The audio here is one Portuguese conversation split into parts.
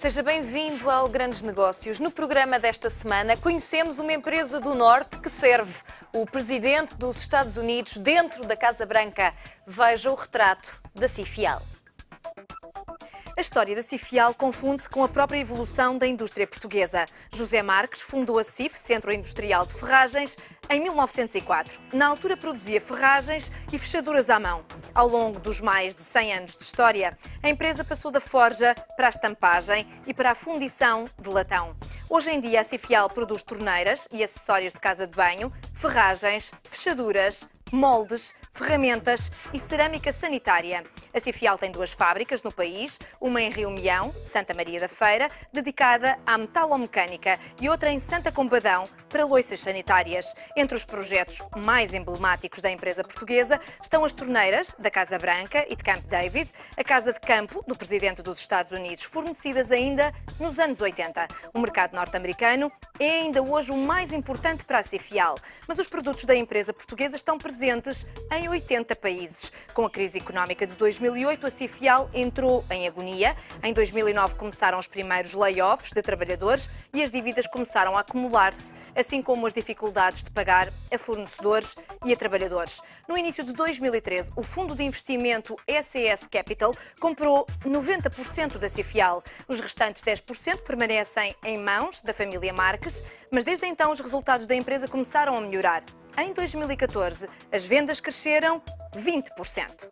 Seja bem-vindo ao Grandes Negócios. No programa desta semana, conhecemos uma empresa do Norte que serve o presidente dos Estados Unidos dentro da Casa Branca. Veja o retrato da Cifial. A história da Cifial confunde-se com a própria evolução da indústria portuguesa. José Marques fundou a CIF, Centro Industrial de Ferragens, em 1904. Na altura produzia ferragens e fechaduras à mão. Ao longo dos mais de 100 anos de história, a empresa passou da forja para a estampagem e para a fundição de latão. Hoje em dia, a Cifial produz torneiras e acessórios de casa de banho, ferragens, fechaduras, moldes, ferramentas e cerâmica sanitária. A Cifial tem 2 fábricas no país, uma em Rio Meão, Santa Maria da Feira, dedicada à metalomecânica, e outra em Santa Combadão, para loiças sanitárias. Entre os projetos mais emblemáticos da empresa portuguesa estão as torneiras da Casa Branca e de Camp David, a casa de campo do presidente dos Estados Unidos, fornecidas ainda nos anos 80. O mercado norte-americano é ainda hoje o mais importante para a Cifial, mas os produtos da empresa portuguesa estão presentes em 80 países. Com a crise económica de 2008, a Cifial entrou em agonia. Em 2009 começaram os primeiros layoffs de trabalhadores e as dívidas começaram a acumular-se, assim como as dificuldades de pagar a fornecedores e a trabalhadores. No início de 2013, o fundo de investimento SES Capital comprou 90% da Cifial. Os restantes 10% permanecem em mãos da família Marques, mas desde então os resultados da empresa começaram a melhorar. Em 2014, as vendas cresceram 20%.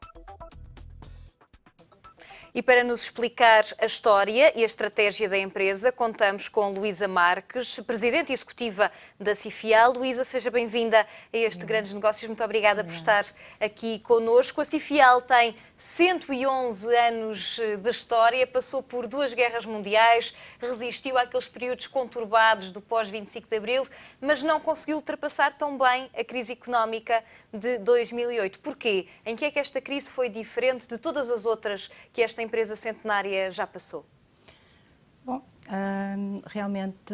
E para nos explicar a história e a estratégia da empresa, contamos com Luísa Marques, presidente executiva da Cifial. Luísa, seja bem-vinda a este Grandes Negócios. Muito obrigada por estar aqui connosco. A Cifial tem 111 anos de história, passou por 2 guerras mundiais, resistiu àqueles períodos conturbados do pós-25 de Abril, mas não conseguiu ultrapassar tão bem a crise económica de 2008. Porquê? Em que é que esta crise foi diferente de todas as outras que esta empresa centenária já passou? Bom, realmente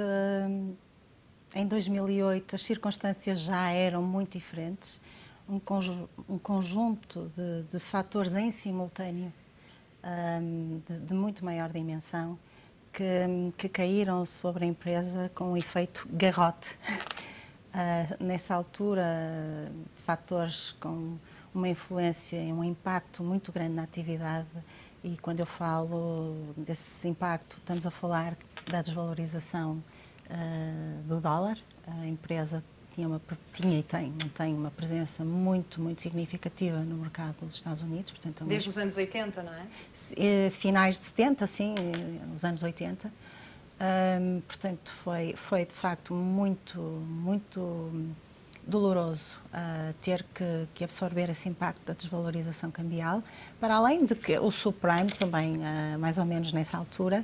em 2008 as circunstâncias já eram muito diferentes, um conjunto de fatores em simultâneo de muito maior dimensão que caíram sobre a empresa com um efeito garrote. Nessa altura, fatores com uma influência e um impacto muito grande na atividade. E quando eu falo desse impacto, estamos a falar desvalorização do dólar. A empresa tinha e tem uma presença muito significativa no mercado dos Estados Unidos. Portanto, desde os anos 80, não é? Finais de 70, sim, os anos 80. Portanto, foi de facto muito doloroso ter que absorver esse impacto da desvalorização cambial, para além de que o subprime também, mais ou menos nessa altura,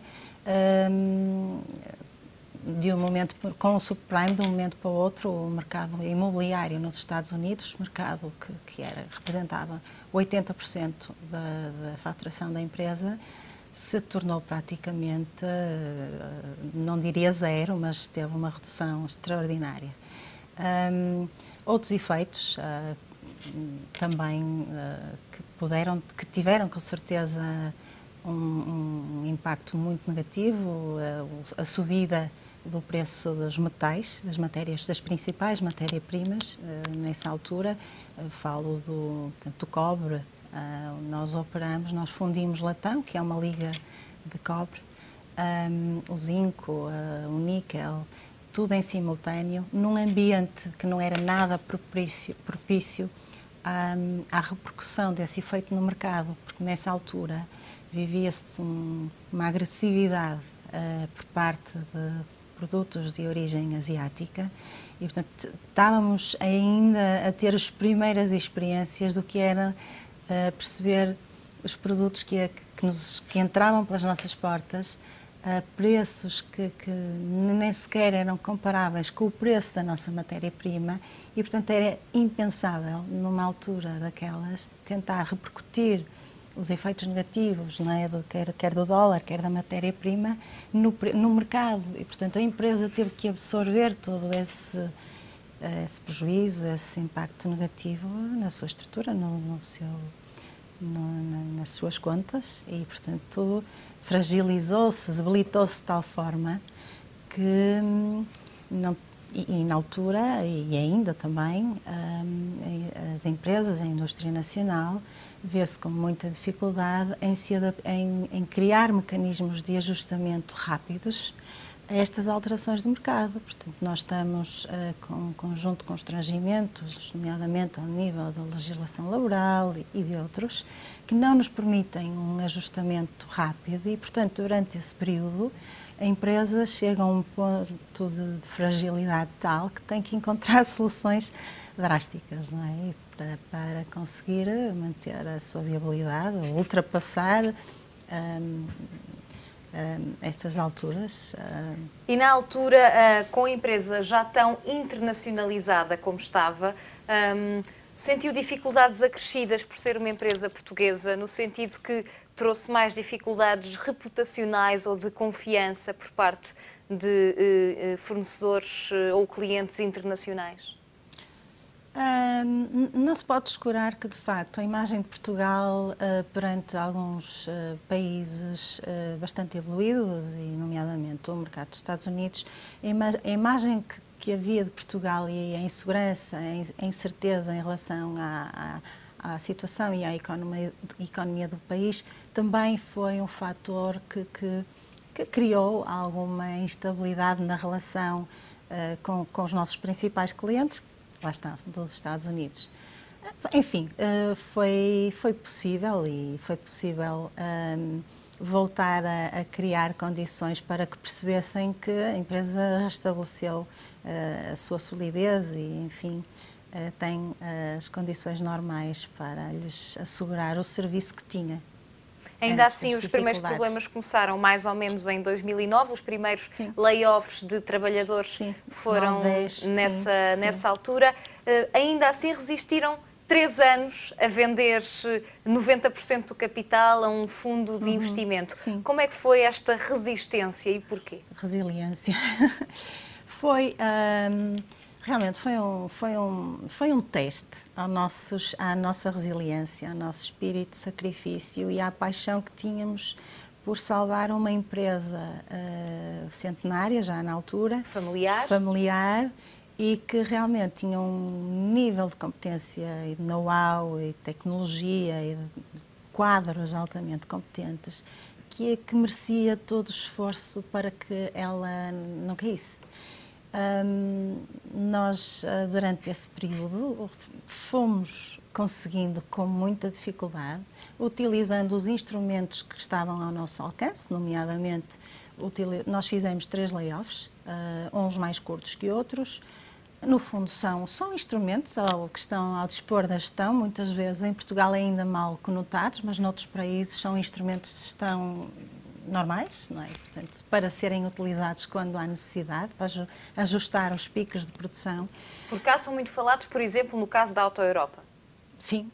com o subprime, de um momento para o outro, o mercado imobiliário nos Estados Unidos, mercado que representava 80% da faturação da empresa, se tornou praticamente, não diria zero, mas teve uma redução extraordinária. Outros efeitos também que tiveram com certeza um impacto muito negativo, a subida do preço dos metais, das principais matérias-primas. Nessa altura, falo do cobre. Nós fundimos latão, que é uma liga de cobre, o zinco, o níquel, tudo em simultâneo, num ambiente que não era nada propício à repercussão desse efeito no mercado, porque nessa altura vivia-se uma agressividade por parte de produtos de origem asiática e, portanto, estávamos ainda a ter as primeiras experiências do que era perceber os produtos que entravam pelas nossas portas a preços que nem sequer eram comparáveis com o preço da nossa matéria-prima e, portanto, era impensável, numa altura daquelas, tentar repercutir os efeitos negativos, não é? Quer do dólar, quer da matéria-prima, no mercado. E, portanto, a empresa teve que absorver todo esse prejuízo, esse impacto negativo na sua estrutura, nas suas contas e, portanto, fragilizou-se, debilitou-se de tal forma que não, e na altura, e ainda também, as empresas, a indústria nacional, vê-se com muita dificuldade em criar mecanismos de ajustamento rápidos a estas alterações do mercado. Portanto, nós estamos com conjunto de constrangimentos, nomeadamente ao nível da legislação laboral e de outros, que não nos permitem um ajustamento rápido e, portanto, durante esse período, a empresa chega a um ponto de fragilidade tal que tem que encontrar soluções drásticas, não é? Para conseguir manter a sua viabilidade, ou ultrapassar estas alturas. E na altura, com a empresa já tão internacionalizada como estava, sentiu dificuldades acrescidas por ser uma empresa portuguesa, no sentido que trouxe mais dificuldades reputacionais ou de confiança por parte de fornecedores ou clientes internacionais? Não se pode descurar que, de facto, a imagem de Portugal perante alguns países bastante evoluídos, e nomeadamente o mercado dos Estados Unidos, a imagem que havia de Portugal e a insegurança, a incerteza em relação à situação e à economia do país, também foi um fator que criou alguma instabilidade na relação com os nossos principais clientes, lá está, dos Estados Unidos. Enfim, foi possível voltar a criar condições para que percebessem que a empresa restabeleceu a sua solidez e, enfim, tem as condições normais para lhes assegurar o serviço que tinha. Ainda assim, os primeiros problemas começaram mais ou menos em 2009, os primeiros layoffs de trabalhadores foram nessa altura. Ainda assim, resistiram 3 anos a vender 90% do capital a um fundo de investimento. Como é que foi esta resistência e porquê? Resiliência. Realmente foi um teste à nossa resiliência, ao nosso espírito de sacrifício e à paixão que tínhamos por salvar uma empresa centenária, já na altura. Familiar, e que realmente tinha um nível de competência e de know-how e de tecnologia e de quadros altamente competentes que merecia todo o esforço para que ela não caísse. Nós, durante esse período, fomos conseguindo com muita dificuldade, utilizando os instrumentos que estavam ao nosso alcance, nomeadamente, nós fizemos 3 layoffs, uns mais curtos que outros. No fundo, são instrumentos que estão ao dispor da gestão, muitas vezes em Portugal ainda mal conotados, mas noutros países são instrumentos que estão normais, não é? Portanto, para serem utilizados quando há necessidade, para ajustar os picos de produção. Por cá são muito falados, por exemplo, no caso da Auto Europa. Sim.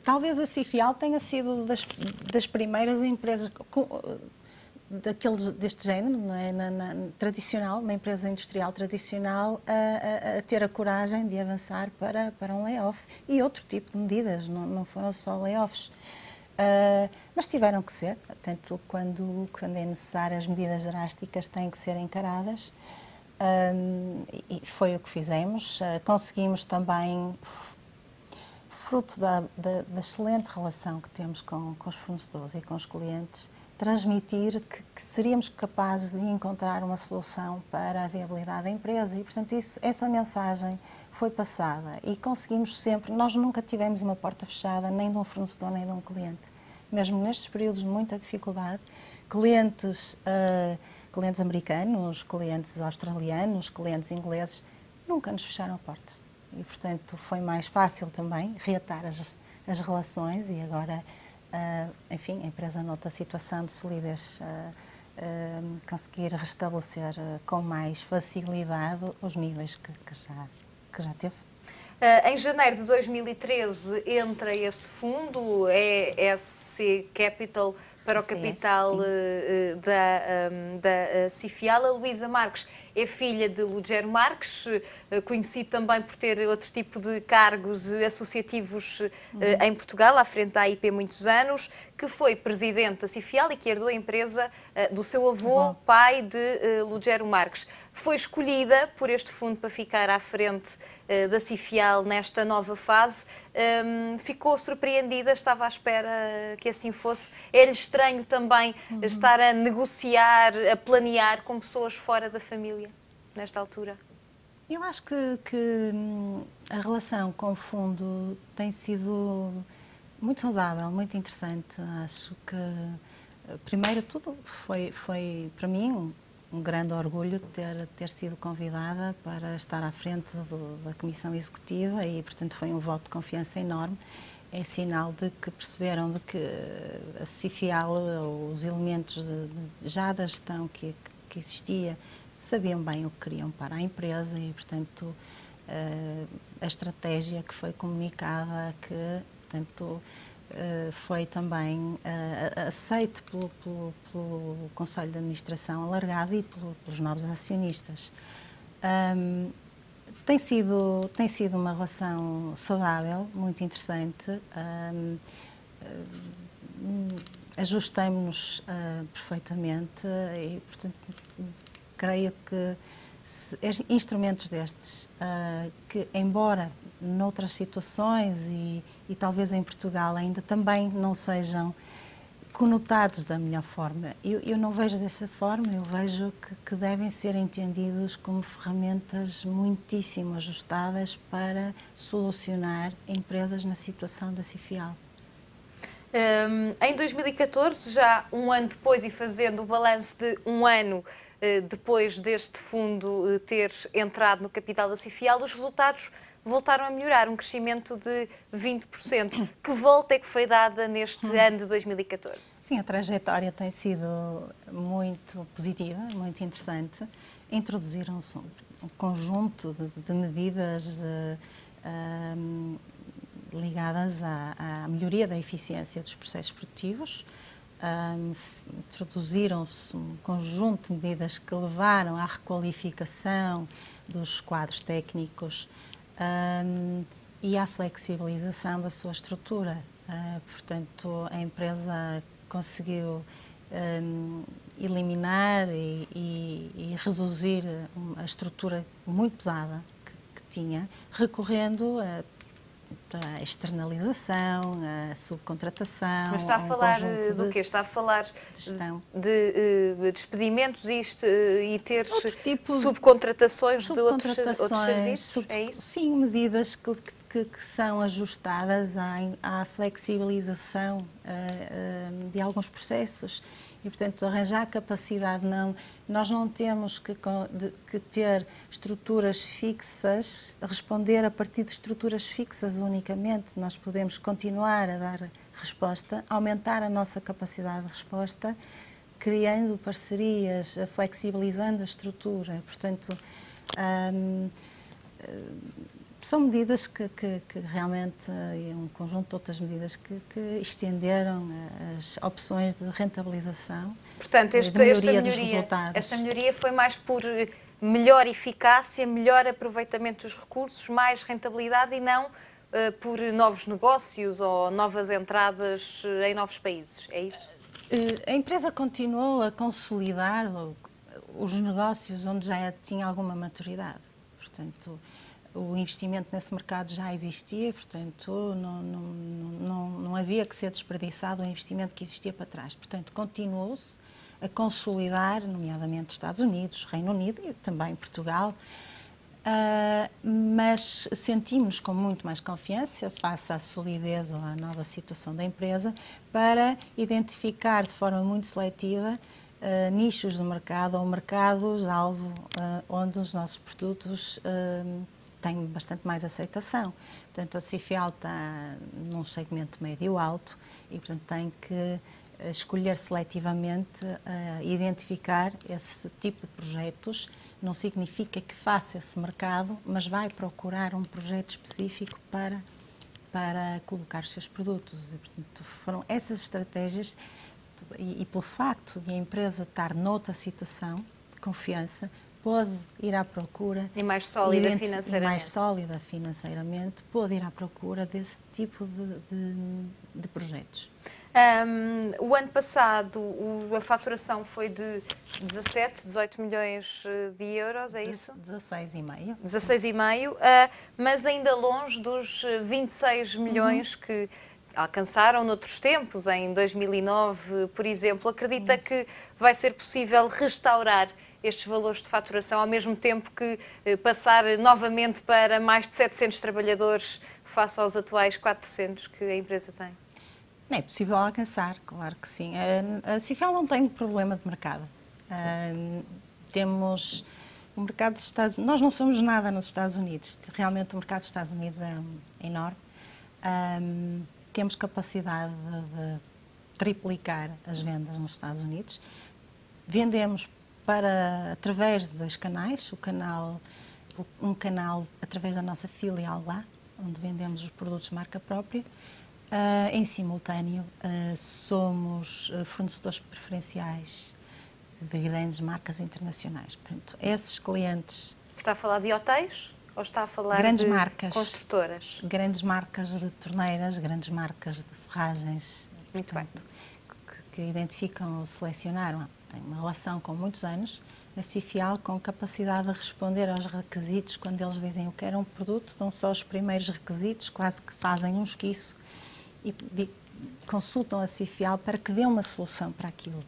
Talvez a Cifial tenha sido das primeiras empresas deste género, não é? Tradicional, uma empresa industrial tradicional, a ter a coragem de avançar para um layoff e outro tipo de medidas, não foram só layoffs. Mas tiveram que ser, portanto, quando é necessário, as medidas drásticas têm que ser encaradas, e foi o que fizemos. Conseguimos também, fruto da excelente relação que temos com os fornecedores e com os clientes, transmitir que seríamos capazes de encontrar uma solução para a viabilidade da empresa e, portanto, essa mensagem foi passada e conseguimos sempre, nós nunca tivemos uma porta fechada, nem de um fornecedor, nem de um cliente. Mesmo nestes períodos de muita dificuldade, clientes americanos, clientes australianos, clientes ingleses, nunca nos fecharam a porta. E, portanto, foi mais fácil também reatar as relações e agora, enfim, a empresa noutra situação de solidez, conseguir restabelecer com mais facilidade os níveis que já teve. Em janeiro de 2013 entra esse fundo, SC Capital, para o capital da Cifial. A Luísa Marques é filha de Lugero Marques, conhecido também por ter outro tipo de cargos associativos em Portugal, à frente da AIP muitos anos, que foi presidente da Cifial e que herdou a empresa do seu avô, pai de Lugero Marques. Foi escolhida por este fundo para ficar à frente da Cifial nesta nova fase. Ficou surpreendida, estava à espera que assim fosse. É-lhe estranho também estar a negociar, a planear com pessoas fora da família, nesta altura? Eu acho que a relação com o fundo tem sido muito saudável, muito interessante. Acho que, primeiro de tudo, foi para mim um grande orgulho ter sido convidada para estar à frente da Comissão Executiva e, portanto, foi um voto de confiança enorme. É sinal de que perceberam de que a Cifial, os elementos já da gestão que existia, sabiam bem o que queriam para a empresa e, portanto, a estratégia que foi comunicada, que, portanto, foi também aceite pelo Conselho de Administração alargado e pelos novos acionistas. Tem sido uma relação saudável, muito interessante. Ajustamos-nos perfeitamente e, portanto, creio que instrumentos destes, que embora noutras situações e talvez em Portugal ainda também não sejam conotados da melhor forma, eu não vejo dessa forma, eu vejo que devem ser entendidos como ferramentas muitíssimo ajustadas para solucionar empresas na situação da Cifial. Em 2014, já um ano depois e fazendo o balanço de um ano depois deste fundo ter entrado no capital da Cifial, os resultados voltaram a melhorar, um crescimento de 20%. Que volta é que foi dada neste ano de 2014? Sim, a trajetória tem sido muito positiva, muito interessante. Introduziram-se um conjunto de medidas ligadas à melhoria da eficiência dos processos produtivos. Introduziram-se um conjunto de medidas que levaram à requalificação dos quadros técnicos e à flexibilização da sua estrutura. Portanto, a empresa conseguiu eliminar e reduzir a estrutura muito pesada que tinha, recorrendo a externalização, a subcontratação. Mas está a falar do quê? Está a falar de despedimentos e ter subcontratações de outros serviços? É isso? Sim, medidas que são ajustadas à flexibilização de alguns processos. E, portanto, arranjar capacidade, nós não temos que ter estruturas fixas, responder a partir de estruturas fixas unicamente. Nós podemos continuar a dar resposta, aumentar a nossa capacidade de resposta, criando parcerias, flexibilizando a estrutura. Portanto, são medidas que realmente, e um conjunto de outras medidas que estenderam as opções de rentabilização. Portanto, esta melhoria foi mais por melhor eficácia, melhor aproveitamento dos recursos, mais rentabilidade e não por novos negócios ou novas entradas em novos países, é isso? A empresa continuou a consolidar os negócios onde já tinha alguma maturidade. Portanto, o investimento nesse mercado já existia, portanto, não havia que ser desperdiçado o investimento que existia para trás. Portanto, continuou-se a consolidar, nomeadamente Estados Unidos, Reino Unido e também Portugal, mas sentimos com muito mais confiança, face à solidez ou à nova situação da empresa, para identificar de forma muito seletiva nichos do mercado ou mercados-alvo onde os nossos produtos tem bastante mais aceitação. Portanto, a Cifial está num segmento médio-alto e, portanto, tem que escolher seletivamente, identificar esse tipo de projetos. Não significa que faça esse mercado, mas vai procurar um projeto específico para colocar os seus produtos. E, portanto, foram essas estratégias e pelo facto de a empresa estar noutra situação de confiança, pôde ir à procura... E mais sólida E financeiramente. mais sólida financeiramente, pôde ir à procura desse tipo de projetos. O ano passado a faturação foi de 17, 18 milhões de euros, é isso? 16,5. 16,5, mas ainda longe dos 26 milhões que alcançaram noutros tempos, em 2009, por exemplo. Acredita que vai ser possível restaurar estes valores de faturação, ao mesmo tempo que passar novamente para mais de 700 trabalhadores face aos atuais 400 que a empresa tem? Não é possível alcançar, claro que sim. A Cifial não tem problema de mercado. Temos o mercado dos Estados Unidos. Nós não somos nada nos Estados Unidos. Realmente o mercado dos Estados Unidos é enorme. Temos capacidade de triplicar as vendas nos Estados Unidos. Vendemos através de 2 canais. Um canal através da nossa filial lá, onde vendemos os produtos de marca própria. Em simultâneo, somos fornecedores preferenciais de grandes marcas internacionais. Portanto, esses clientes... Está a falar de hotéis ou está a falar grandes de marcas, construtoras? Grandes marcas de torneiras, grandes marcas de ferragens. Muito portanto, que identificam ou selecionaram. Tem uma relação com muitos anos. A Cifial, com capacidade de responder aos requisitos, quando eles dizem eu quero um produto, dão só os primeiros requisitos, quase que fazem um esquiço e consultam a Cifial para que dê uma solução para aquilo.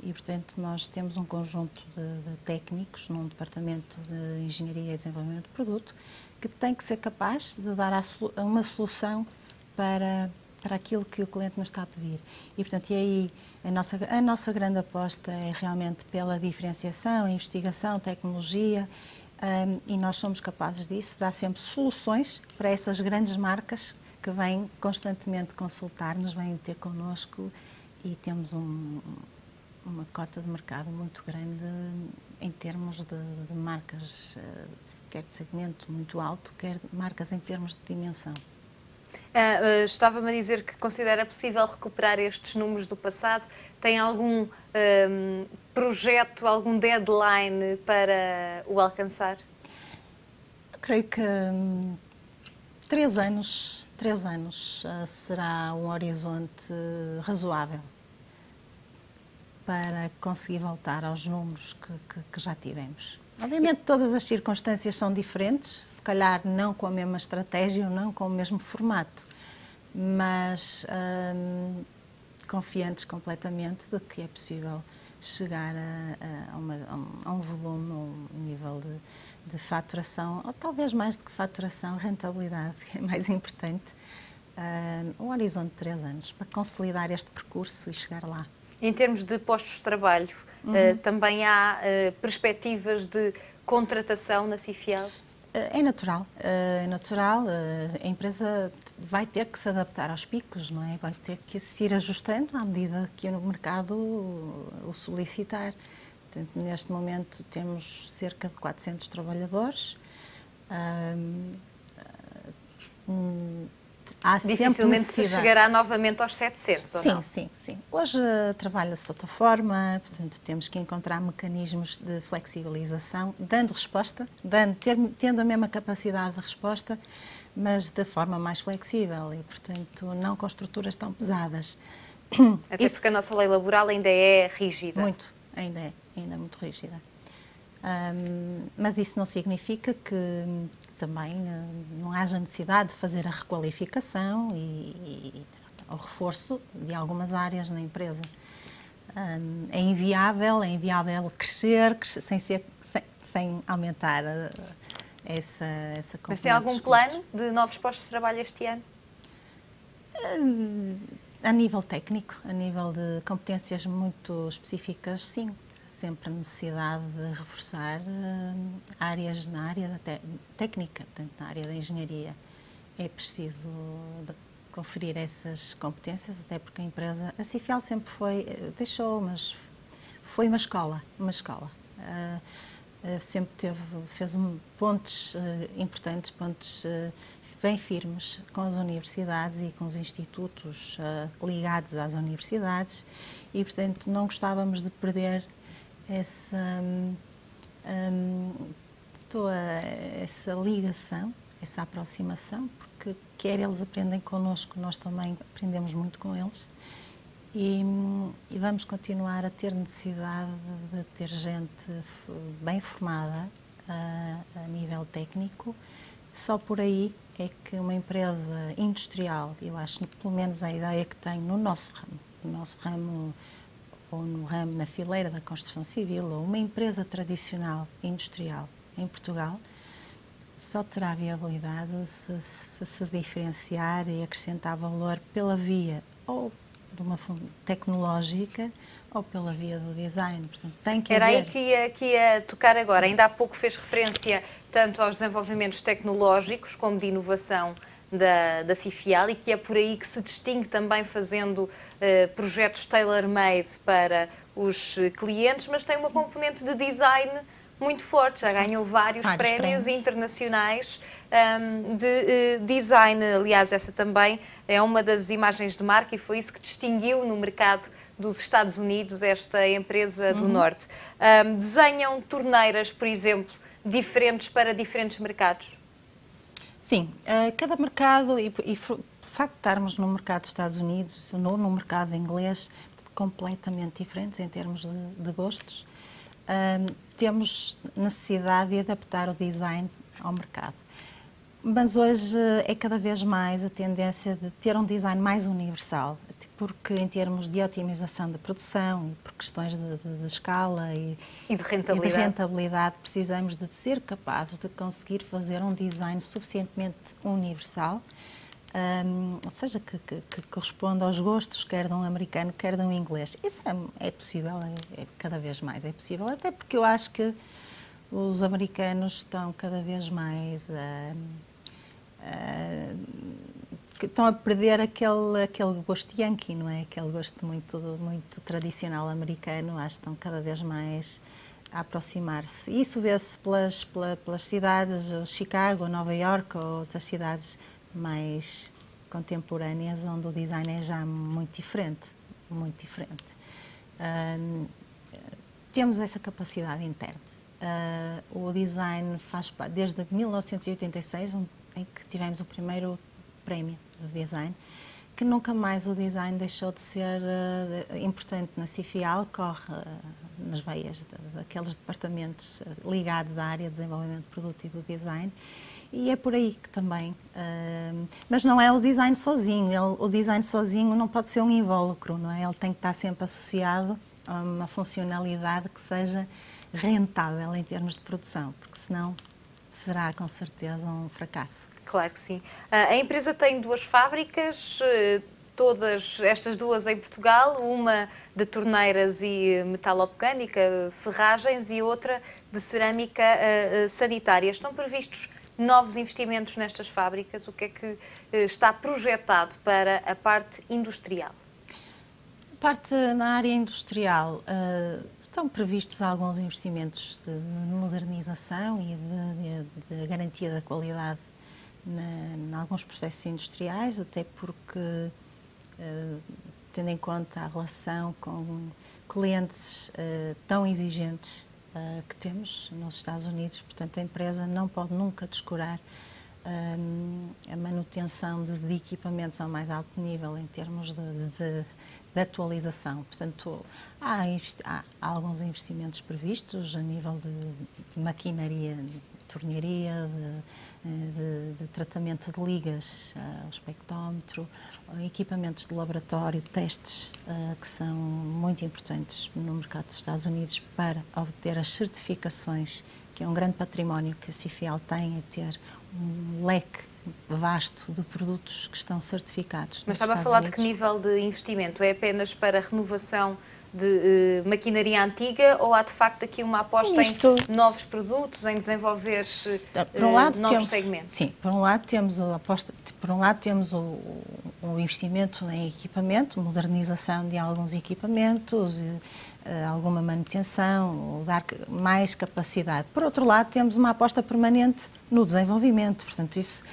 E, portanto, nós temos um conjunto de técnicos num departamento de Engenharia e Desenvolvimento de Produto que tem que ser capaz de dar uma solução para aquilo que o cliente nos está a pedir. E, portanto, aí a nossa grande aposta é realmente pela diferenciação, investigação, tecnologia, e nós somos capazes disso, dar sempre soluções para essas grandes marcas que vêm constantemente consultar-nos, vêm ter connosco e temos uma cota de mercado muito grande em termos de marcas, quer de segmento muito alto, quer de marcas em termos de dimensão. Estava-me a dizer que considera possível recuperar estes números do passado. Tem algum projeto, algum deadline para o alcançar? Eu creio que 3 anos será um horizonte razoável para conseguir voltar aos números que já tivemos. Obviamente todas as circunstâncias são diferentes, se calhar não com a mesma estratégia ou não com o mesmo formato, mas confiantes completamente de que é possível chegar a um volume, a um nível de faturação, ou talvez mais do que faturação, rentabilidade, que é mais importante, um horizonte de 3 anos, para consolidar este percurso e chegar lá. Em termos de postos de trabalho, também há perspectivas de contratação na Cifial? É natural, a empresa vai ter que se adaptar aos picos, não é? Vai ter que se ir ajustando à medida que o mercado o solicitar. Portanto, neste momento temos cerca de 400 trabalhadores. Há dificilmente se chegará novamente aos 700, ou não? Sim. Hoje trabalha-se de outra forma, portanto temos que encontrar mecanismos de flexibilização, dando resposta, tendo a mesma capacidade de resposta, mas de forma mais flexível e, portanto, não com estruturas tão pesadas. Até porque a nossa lei laboral ainda é rígida. Ainda é muito rígida. Mas isso não significa que também não haja necessidade de fazer a requalificação e o reforço de algumas áreas na empresa. É inviável crescer sem aumentar essa componente. Mas tem algum plano de novos postos de trabalho este ano? A nível técnico, a nível de competências muito específicas, sim. Sempre a necessidade de reforçar áreas na área da técnica, portanto, na área da engenharia. É preciso conferir essas competências, até porque a empresa, a Cifial sempre mas foi uma escola. Sempre fez pontes importantes, pontes bem firmes com as universidades e com os institutos ligados às universidades e, portanto, não gostávamos de perder muito essa ligação, essa aproximação, porque quer eles aprendem connosco, nós também aprendemos muito com eles. E vamos continuar a ter necessidade de ter gente bem formada a nível técnico. Só por aí é que uma empresa industrial, eu acho, pelo menos a ideia que tenho no nosso ramo, ou no ramo, na fileira da construção civil, ou uma empresa tradicional industrial em Portugal, só terá viabilidade se diferenciar e acrescentar valor pela via ou de uma tecnológica ou pela via do design. Portanto, tem que Era haver... aí que ia tocar agora. Ainda há pouco fez referência tanto aos desenvolvimentos tecnológicos como de inovação da Cifial, e que é por aí que se distingue também fazendo projetos tailor-made para os clientes, mas tem uma componente de design muito forte. Já ganhou vários prémios internacionais de design. Aliás, essa também é uma das imagens de marca e foi isso que distinguiu no mercado dos Estados Unidos esta empresa do Norte. Desenham torneiras, por exemplo, diferentes para diferentes mercados? Sim, cada mercado, e de facto estarmos no mercado dos Estados Unidos ou no mercado inglês, completamente diferentes em termos de gostos, temos necessidade de adaptar o design ao mercado. Mas hoje é cada vez mais a tendência de ter um design mais universal, porque em termos de otimização da produção e por questões de escala e de rentabilidade, precisamos de ser capazes de conseguir fazer um design suficientemente universal, ou seja, que corresponda aos gostos, quer de um americano, quer de um inglês. Isso é possível, cada vez mais é possível, até porque eu acho que os americanos estão cada vez mais estão a perder aquele gosto yankee, não é? Aquele gosto muito, muito tradicional americano. Acho que estão cada vez mais a aproximar-se. Isso vê-se pelas cidades, Chicago, Nova Iorque ou outras cidades mais contemporâneas, onde o design é já muito diferente, muito diferente. Temos essa capacidade interna. O design faz parte, desde 1986, em que tivemos o primeiro prémio de design, que nunca mais o design deixou de ser importante na Cifial, corre nas veias daqueles departamentos ligados à área de desenvolvimento de produto e do design, e é por aí que também, mas não é o design sozinho, o design sozinho não pode ser um invólucro, não é? Ele tem que estar sempre associado a uma funcionalidade que seja rentável em termos de produção, porque senão será com certeza um fracasso. Claro que sim. A empresa tem duas fábricas, todas estas duas em Portugal, uma de torneiras e metalomecânica, ferragens, e outra de cerâmica sanitária. Estão previstos novos investimentos nestas fábricas? O que é que está projetado para a parte industrial? A parte na área industrial, estão previstos alguns investimentos de modernização e de garantia da qualidade em alguns processos industriais, até porque, tendo em conta a relação com clientes tão exigentes que temos nos Estados Unidos, portanto a empresa não pode nunca descurar a manutenção de equipamentos ao mais alto nível em termos de atualização. Portanto, há alguns investimentos previstos a nível de maquinaria, de tornearia, de tratamento de ligas ao espectrómetro, equipamentos de laboratório, testes que são muito importantes no mercado dos Estados Unidos para obter as certificações, que é um grande património que a Cifial tem, a ter um leque vasto de produtos que estão certificados. Mas estava a falar de que nível de investimento? É apenas para renovação de maquinaria antiga, ou há de facto aqui uma aposta em novos produtos, em desenvolver novos segmentos? Sim, por um lado temos a aposta, por um lado temos o investimento em equipamento, modernização de alguns equipamentos, alguma manutenção, dar mais capacidade. Por outro lado, temos uma aposta permanente no desenvolvimento. Portanto, isso,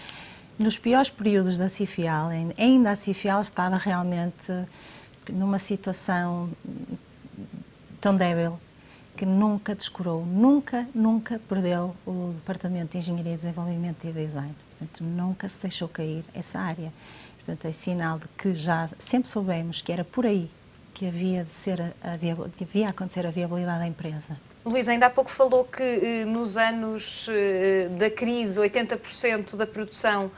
nos piores períodos da Cifial, ainda a Cifial estava realmente numa situação tão débil que nunca descurou, nunca perdeu o Departamento de Engenharia, Desenvolvimento e Design. Portanto, nunca se deixou cair essa área. Portanto, é sinal de que já sempre soubemos que era por aí que devia acontecer a viabilidade da empresa. Luís, ainda há pouco falou que nos anos da crise 80% da produção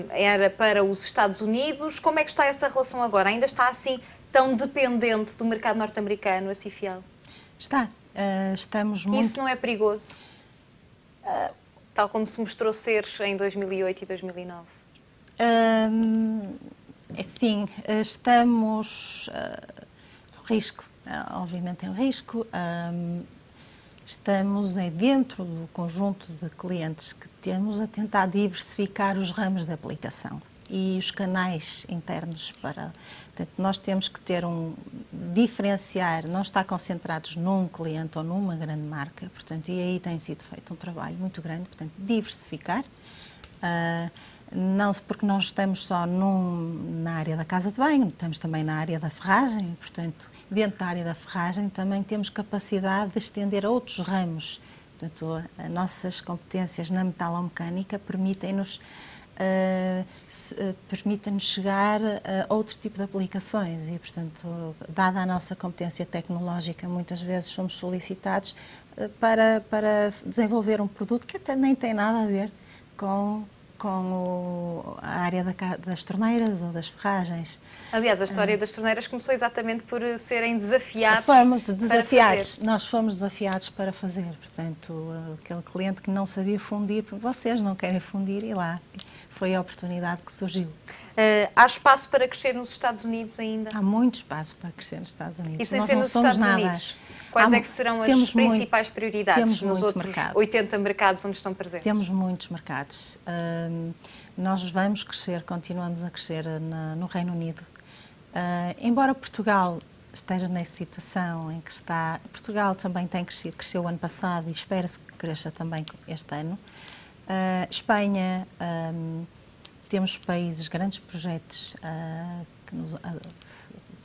era para os Estados Unidos. Como é que está essa relação agora? Ainda está assim tão dependente do mercado norte-americano, a Cifial? Está. Estamos muito... Isso não é perigoso? Tal como se mostrou ser em 2008 e 2009? Sim, estamos... risco, obviamente é um risco. Estamos dentro do conjunto de clientes que temos a tentar diversificar os ramos de aplicação e os canais internos para... Portanto, nós temos que diferenciar, não estar concentrados num cliente ou numa grande marca, portanto, e aí tem sido feito um trabalho muito grande, portanto, diversificar, não, porque nós estamos só na área da casa de banho, estamos também na área da ferragem, portanto, dentro da área da ferragem também temos capacidade de estender a outros ramos, portanto, as nossas competências na metalomecânica permitem-nos chegar a outro tipo de aplicações e, portanto, dada a nossa competência tecnológica, muitas vezes somos solicitados para desenvolver um produto que até nem tem nada a ver com a área das torneiras ou das ferragens. Aliás, a história das torneiras começou exatamente por serem desafiados. Nós fomos desafiados para fazer. Portanto, aquele cliente que não sabia fundir, porque vocês não querem fundir, e lá foi a oportunidade que surgiu. Há espaço para crescer nos Estados Unidos ainda? Há muito espaço para crescer nos Estados Unidos. E sem ser nos Estados Unidos? Quais é que serão as principais prioridades nos outros mercado. 80 mercados onde estão presentes? Temos muitos mercados. Nós vamos crescer, continuamos a crescer no Reino Unido. Embora Portugal esteja nessa situação em que está... Portugal também tem crescido, cresceu o ano passado e espera-se que cresça também este ano. Espanha, temos países, grandes projetos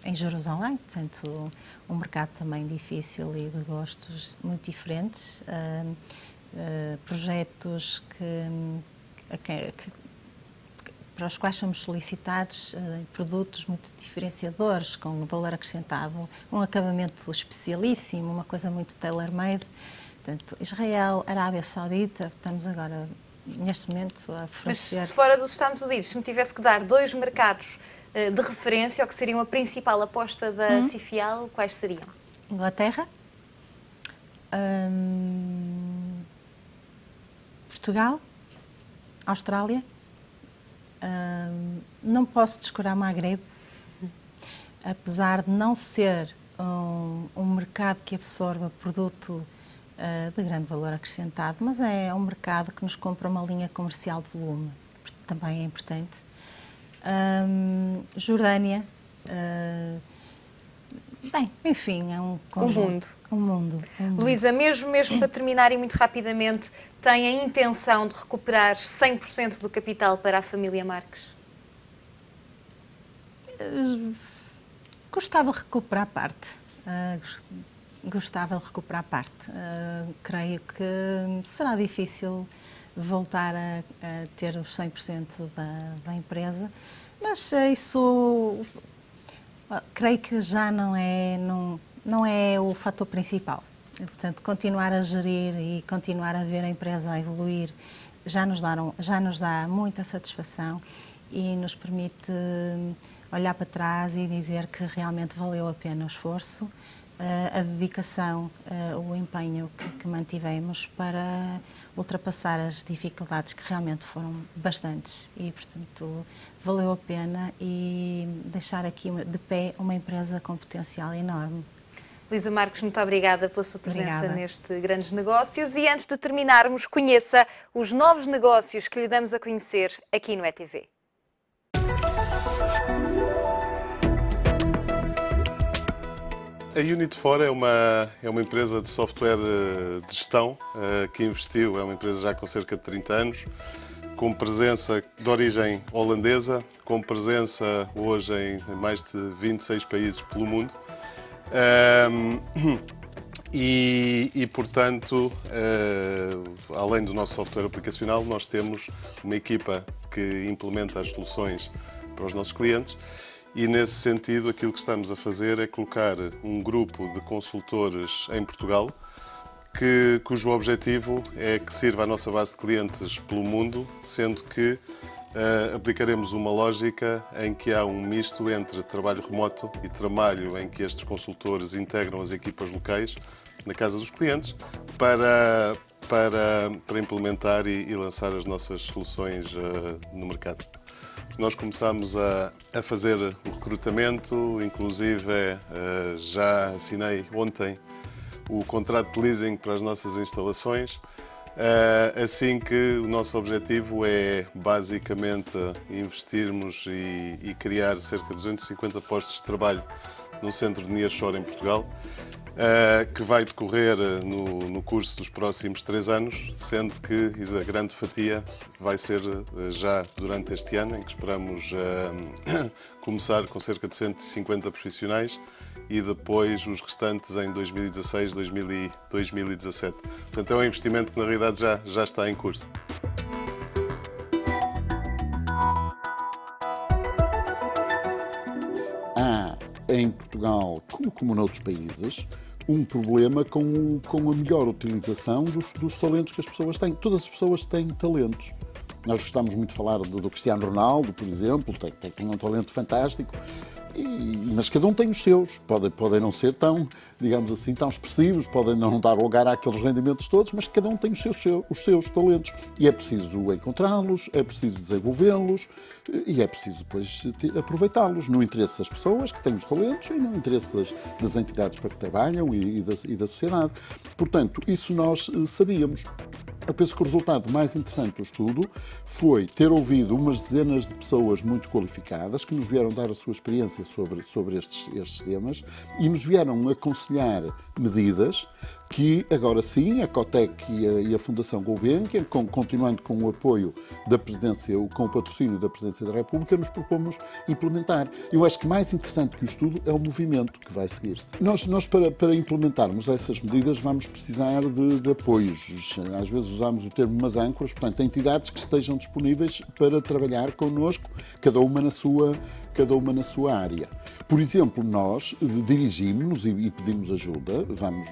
em Jerusalém, portanto, um mercado também difícil e de gostos muito diferentes, projetos para os quais somos solicitados produtos muito diferenciadores, com valor acrescentado, um acabamento especialíssimo, uma coisa muito tailor-made. Portanto, Israel, Arábia Saudita, estamos agora, neste momento, a fornecer... Mas fora dos Estados Unidos, se me tivesse que dar 2 mercados de referência, ou que seriam a principal aposta da Cifial, quais seriam? Inglaterra, Portugal, Austrália, não posso descurar Magreb, apesar de não ser um mercado que absorva produto de grande valor acrescentado, mas é um mercado que nos compra uma linha comercial de volume, também é importante. Jordânia, bem, enfim, é um conjunto. Um mundo. Luísa, mesmo para terminar e muito rapidamente, tem a intenção de recuperar 100% do capital para a família Marques? Gostava de recuperar parte. Creio que será difícil voltar a ter os 100% da empresa, mas isso creio que já não é o fator principal. Portanto, continuar a gerir e continuar a ver a empresa a evoluir já nos dá muita satisfação e nos permite olhar para trás e dizer que realmente valeu a pena o esforço, a dedicação, o empenho que mantivemos para ultrapassar as dificuldades que realmente foram bastantes e, portanto, valeu a pena e deixar aqui de pé uma empresa com potencial enorme. Luísa Marques, muito obrigada pela sua presença neste Grandes Negócios e antes de terminarmos, conheça os novos negócios que lhe damos a conhecer aqui no ETV. A Unit4 é uma empresa de software de gestão que investiu, é uma empresa já com cerca de 30 anos, com presença de origem holandesa, com presença hoje em mais de 26 países pelo mundo. Portanto, além do nosso software aplicacional, nós temos uma equipa que implementa as soluções para os nossos clientes e, nesse sentido, aquilo que estamos a fazer é colocar um grupo de consultores em Portugal cujo objetivo é que sirva a nossa base de clientes pelo mundo, sendo que aplicaremos uma lógica em que há um misto entre trabalho remoto e trabalho em que estes consultores integram as equipas locais na casa dos clientes para implementar e lançar as nossas soluções no mercado. Nós começamos a fazer o recrutamento, inclusive já assinei ontem o contrato de leasing para as nossas instalações, assim que o nosso objetivo é basicamente investirmos e criar cerca de 250 postos de trabalho num centro de nearshore em Portugal, que vai decorrer no curso dos próximos 3 anos, sendo que a grande fatia vai ser já durante este ano, em que esperamos começar com cerca de 150 profissionais e depois os restantes em 2016, 2017. Portanto, é um investimento que na realidade já está em curso. Há em Portugal, como noutros países, um problema com a melhor utilização dos talentos que as pessoas têm. Todas as pessoas têm talentos. Nós gostamos muito de falar do Cristiano Ronaldo, por exemplo, tem um talento fantástico, mas cada um tem os seus. Podem não ser tão, digamos assim, tão expressivos, podem não dar lugar àqueles rendimentos todos, mas cada um tem os seus talentos. E é preciso encontrá-los, é preciso desenvolvê-los e é preciso depois aproveitá-los no interesse das pessoas que têm os talentos e no interesse das entidades para que trabalham e da sociedade. Portanto, isso nós sabíamos. Eu penso que o resultado mais interessante do estudo foi ter ouvido umas dezenas de pessoas muito qualificadas que nos vieram dar a sua experiência sobre estes temas e nos vieram aconselhar medidas que, agora sim, a Cotec e a Fundação Gulbenkian, continuando com o apoio da Presidência, com o patrocínio da Presidência da República, nos propomos implementar. Eu acho que mais interessante que o estudo é o movimento que vai seguir-se. Nós para implementarmos essas medidas, vamos precisar de apoios. Às vezes usamos o termo umas âncoras, portanto, entidades que estejam disponíveis para trabalhar connosco, cada uma na sua área. Por exemplo, nós dirigimos-nos e pedimos ajuda, vamos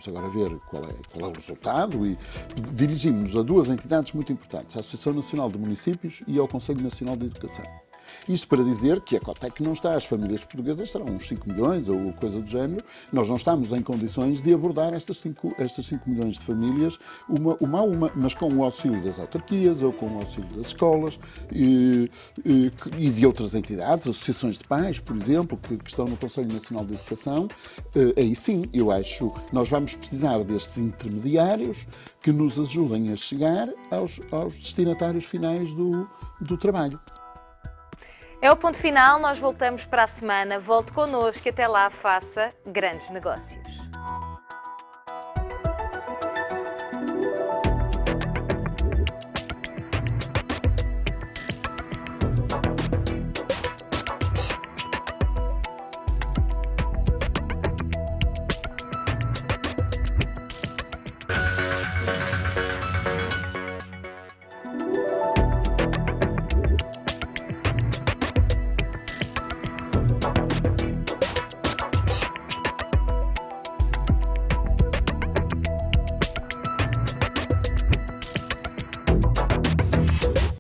agora ver qual é o resultado, e dirigimos-nos a 2 entidades muito importantes, a Associação Nacional de Municípios e ao Conselho Nacional de Educação. Isto para dizer que a Cotec não está, as famílias portuguesas serão uns 5 milhões ou coisa do género, nós não estamos em condições de abordar estas 5 milhões de famílias uma a uma, mas com o auxílio das autarquias ou com o auxílio das escolas e de outras entidades, associações de pais, por exemplo, que estão no Conselho Nacional de Educação. Aí sim, eu acho, nós vamos precisar destes intermediários que nos ajudem a chegar aos destinatários finais do trabalho. É o ponto final, nós voltamos para a semana. Volte connosco e até lá faça grandes negócios.